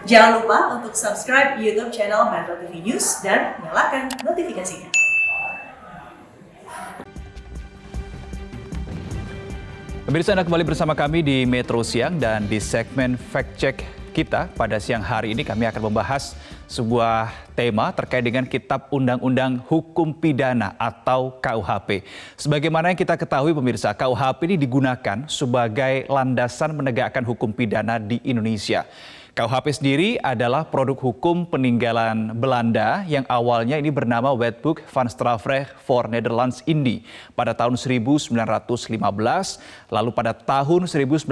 Jangan lupa untuk subscribe YouTube channel Metro TV News dan nyalakan notifikasinya. Pemirsa, Anda kembali bersama kami di Metro Siang, dan di segmen Fact Check kita pada siang hari ini kami akan membahas sebuah tema terkait dengan Kitab Undang-Undang Hukum Pidana atau KUHP. Sebagaimana yang kita ketahui pemirsa, KUHP ini digunakan sebagai landasan menegakkan hukum pidana di Indonesia. KUHP sendiri adalah produk hukum peninggalan Belanda yang awalnya ini bernama Wetboek van Strafrecht voor Nederlands Indie pada tahun 1915, lalu pada tahun 1946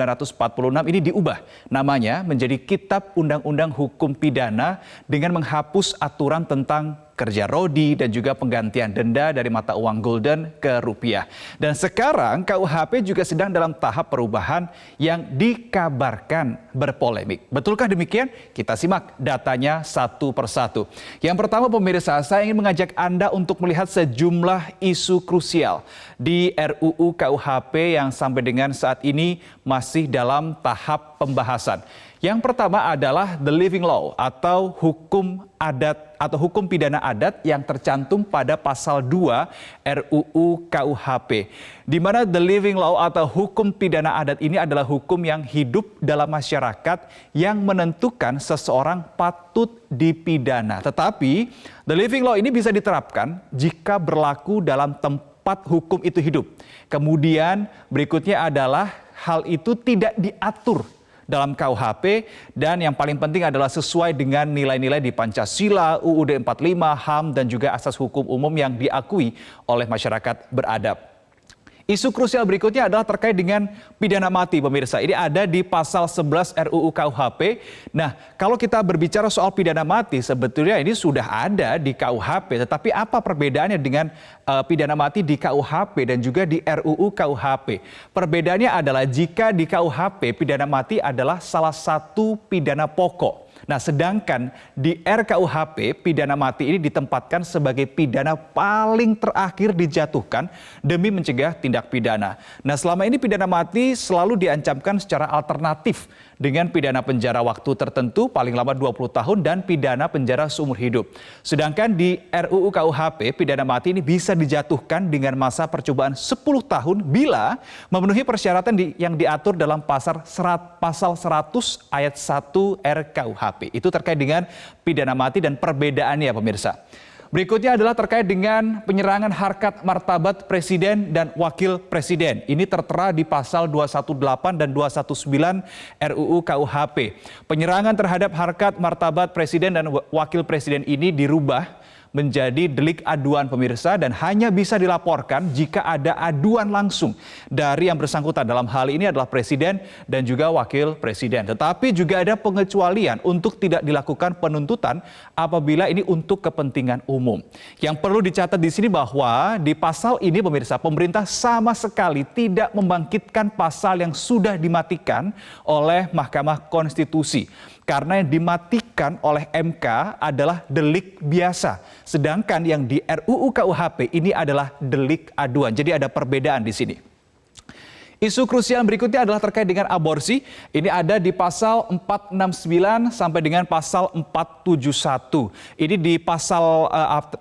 ini diubah namanya menjadi Kitab Undang-Undang Hukum Pidana dengan menghapus aturan tentang kerja rodi dan juga penggantian denda dari mata uang gulden ke rupiah. Dan sekarang KUHP juga sedang dalam tahap perubahan yang dikabarkan berpolemik. Betulkah demikian? Kita simak datanya satu persatu. Yang pertama pemirsa, saya ingin mengajak Anda untuk melihat sejumlah isu krusial di RUU KUHP yang sampai dengan saat ini masih dalam tahap pembahasan. Yang pertama adalah the living law atau hukum adat atau hukum pidana adat yang tercantum pada pasal 2 RUU KUHP. Di mana the living law atau hukum pidana adat ini adalah hukum yang hidup dalam masyarakat yang menentukan seseorang patut dipidana. Tetapi the living law ini bisa diterapkan jika berlaku dalam tempat hukum itu hidup. Kemudian berikutnya adalah hal itu tidak diatur dalam KUHP, dan yang paling penting adalah sesuai dengan nilai-nilai di Pancasila, UUD 45, HAM, dan juga asas hukum umum yang diakui oleh masyarakat beradab. Isu krusial berikutnya adalah terkait dengan pidana mati pemirsa. Ini ada di pasal 11 RUU KUHP. Nah, kalau kita berbicara soal pidana mati, sebetulnya ini sudah ada di KUHP. Tetapi apa perbedaannya dengan pidana mati di KUHP dan juga di RUU KUHP? Perbedaannya adalah jika di KUHP pidana mati adalah salah satu pidana pokok. Nah, sedangkan di RKUHP pidana mati ini ditempatkan sebagai pidana paling terakhir dijatuhkan demi mencegah tindak pidana. Nah, selama ini pidana mati selalu diancamkan secara alternatif dengan pidana penjara waktu tertentu paling lama 20 tahun dan pidana penjara seumur hidup. Sedangkan di RUU KUHP pidana mati ini bisa dijatuhkan dengan masa percobaan 10 tahun bila memenuhi persyaratan yang diatur dalam pasal 100 ayat 1 RKUHP. Itu terkait dengan pidana mati dan perbedaannya pemirsa. Berikutnya adalah terkait dengan penyerangan harkat martabat Presiden dan Wakil Presiden. Ini tertera di pasal 218 dan 219 RUU KUHP. Penyerangan terhadap harkat martabat Presiden dan Wakil Presiden ini dirubah menjadi delik aduan pemirsa, dan hanya bisa dilaporkan jika ada aduan langsung dari yang bersangkutan. Dalam hal ini adalah Presiden dan juga Wakil Presiden. Tetapi juga ada pengecualian untuk tidak dilakukan penuntutan apabila ini untuk kepentingan umum. Yang perlu dicatat di sini bahwa di pasal ini pemirsa, pemerintah sama sekali tidak membangkitkan pasal yang sudah dimatikan oleh Mahkamah Konstitusi. Karena yang dimatikan oleh MK adalah delik biasa. Sedangkan yang di RUU KUHP ini adalah delik aduan. Jadi ada perbedaan di sini. Isu krusial berikutnya adalah terkait dengan aborsi. Ini ada di pasal 469 sampai dengan pasal 471. Ini di pasal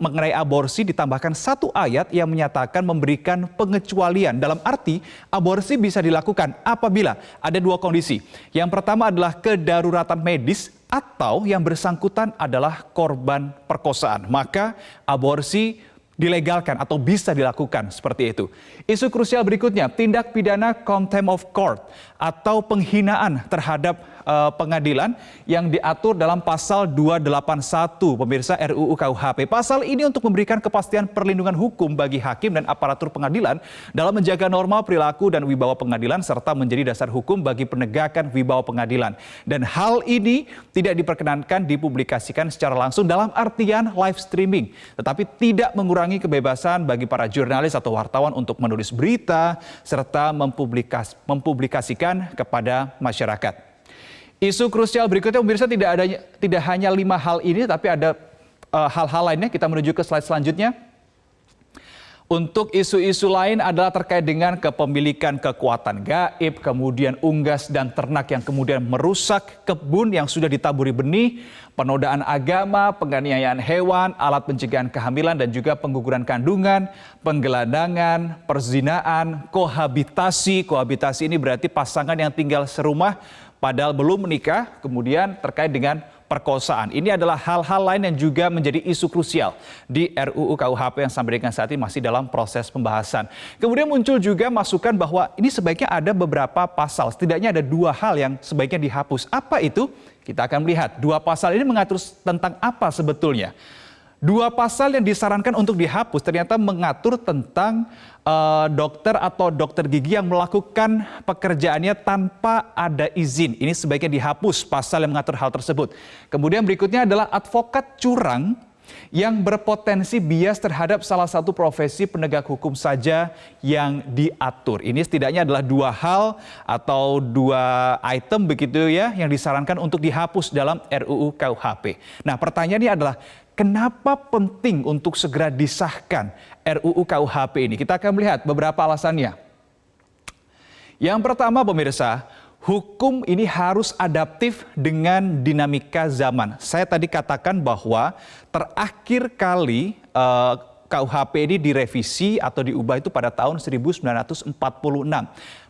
mengenai aborsi ditambahkan satu ayat yang menyatakan memberikan pengecualian. Dalam arti aborsi bisa dilakukan apabila ada dua kondisi. Yang pertama adalah kedaruratan medis atau yang bersangkutan adalah korban perkosaan. Maka aborsi dilegalkan atau bisa dilakukan seperti itu. Isu krusial berikutnya, tindak pidana contempt of court atau penghinaan terhadap pengadilan yang diatur dalam pasal 281 pemirsa RUU KUHP. Pasal ini untuk memberikan kepastian perlindungan hukum bagi hakim dan aparatur pengadilan dalam menjaga norma perilaku dan wibawa pengadilan serta menjadi dasar hukum bagi penegakan wibawa pengadilan. Dan hal ini tidak diperkenankan dipublikasikan secara langsung dalam artian live streaming, tetapi tidak mengurangi kebebasan bagi para jurnalis atau wartawan untuk menulis berita serta mempublikasikan kepada masyarakat. Isu krusial berikutnya pemirsa, tidak hanya 5 hal ini, tapi ada hal-hal lainnya. Kita menuju ke slide selanjutnya. Untuk isu-isu lain adalah terkait dengan kepemilikan kekuatan gaib, kemudian unggas dan ternak yang kemudian merusak kebun yang sudah ditaburi benih, penodaan agama, penganiayaan hewan, alat pencegahan kehamilan dan juga pengguguran kandungan, penggelandangan, perzinaan, kohabitasi. Kohabitasi ini berarti pasangan yang tinggal serumah padahal belum menikah, kemudian terkait dengan perkosaan. Ini adalah hal-hal lain yang juga menjadi isu krusial di RUU KUHP yang sampai dengan saat ini masih dalam proses pembahasan. Kemudian muncul juga masukan bahwa ini sebaiknya ada beberapa pasal, setidaknya ada 2 hal yang sebaiknya dihapus. Apa itu? Kita akan melihat 2 pasal ini mengatur tentang apa sebetulnya. 2 pasal yang disarankan untuk dihapus ternyata mengatur tentang dokter atau dokter gigi yang melakukan pekerjaannya tanpa ada izin. Ini sebaiknya dihapus pasal yang mengatur hal tersebut. Kemudian berikutnya adalah advokat curang yang berpotensi bias terhadap salah satu profesi penegak hukum saja yang diatur. Ini setidaknya adalah 2 hal atau 2 item begitu ya yang disarankan untuk dihapus dalam RUU KUHP. Nah, pertanyaannya adalah kenapa penting untuk segera disahkan RUU KUHP ini? Kita akan melihat beberapa alasannya. Yang pertama pemirsa, hukum ini harus adaptif dengan dinamika zaman. Saya tadi katakan bahwa terakhir kali KUHP ini direvisi atau diubah itu pada tahun 1946.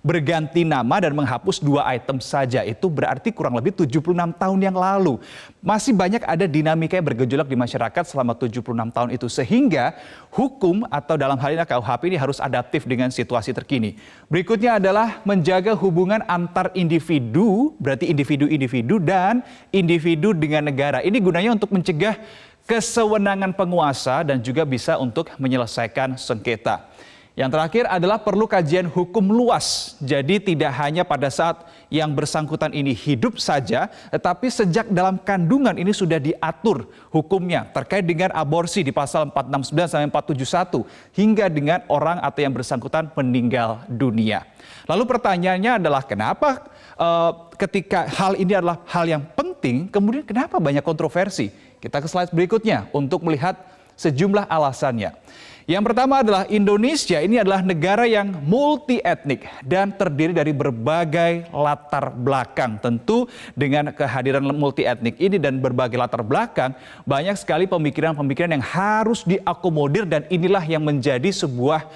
Berganti nama dan menghapus 2 item saja, itu berarti kurang lebih 76 tahun yang lalu. Masih banyak ada dinamika yang bergejolak di masyarakat selama 76 tahun itu. Sehingga hukum atau dalam hal ini KUHP ini harus adaptif dengan situasi terkini. Berikutnya adalah menjaga hubungan antar individu, berarti individu-individu dan individu dengan negara. Ini gunanya untuk mencegah kesewenangan penguasa dan juga bisa untuk menyelesaikan sengketa. Yang terakhir adalah perlu kajian hukum luas. Jadi tidak hanya pada saat yang bersangkutan ini hidup saja, tetapi sejak dalam kandungan ini sudah diatur hukumnya terkait dengan aborsi di pasal 469 sampai 471 hingga dengan orang atau yang bersangkutan meninggal dunia. Lalu pertanyaannya adalah kenapa ketika hal ini adalah hal yang penting, kemudian kenapa banyak kontroversi? Kita ke slide berikutnya untuk melihat sejumlah alasannya. Yang pertama adalah Indonesia ini adalah negara yang multi etnik dan terdiri dari berbagai latar belakang. Tentu dengan kehadiran multi etnik ini dan berbagai latar belakang, banyak sekali pemikiran-pemikiran yang harus diakomodir dan inilah yang menjadi sebuah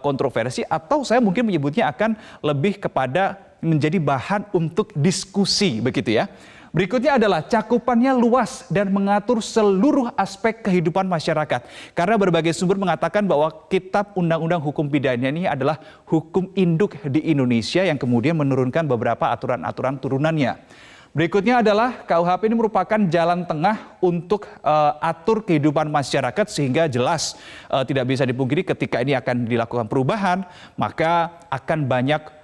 kontroversi atau saya mungkin menyebutnya akan lebih kepada menjadi bahan untuk diskusi begitu ya. Berikutnya adalah cakupannya luas dan mengatur seluruh aspek kehidupan masyarakat. Karena berbagai sumber mengatakan bahwa Kitab Undang-Undang Hukum Pidana ini adalah hukum induk di Indonesia yang kemudian menurunkan beberapa aturan-aturan turunannya. Berikutnya adalah KUHP ini merupakan jalan tengah untuk atur kehidupan masyarakat sehingga jelas tidak bisa dipungkiri ketika ini akan dilakukan perubahan, maka akan banyak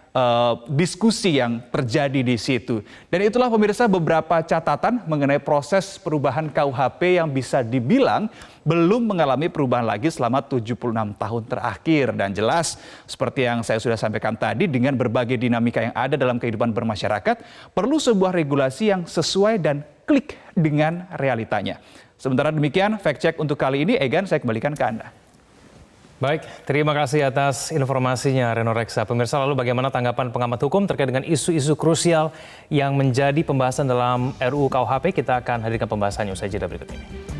diskusi yang terjadi di situ. Dan itulah pemirsa beberapa catatan mengenai proses perubahan KUHP yang bisa dibilang belum mengalami perubahan lagi selama 76 tahun terakhir. Dan jelas seperti yang saya sudah sampaikan tadi, dengan berbagai dinamika yang ada dalam kehidupan bermasyarakat, perlu sebuah regulasi yang sesuai dan klik dengan realitanya. Sementara demikian, fact check untuk kali ini, Egan, saya kembalikan ke Anda. Baik, terima kasih atas informasinya Reno Reksa. Pemirsa, lalu bagaimana tanggapan pengamat hukum terkait dengan isu-isu krusial yang menjadi pembahasan dalam RUU KUHP? Kita akan hadirkan pembahasannya usai jeda berikut ini.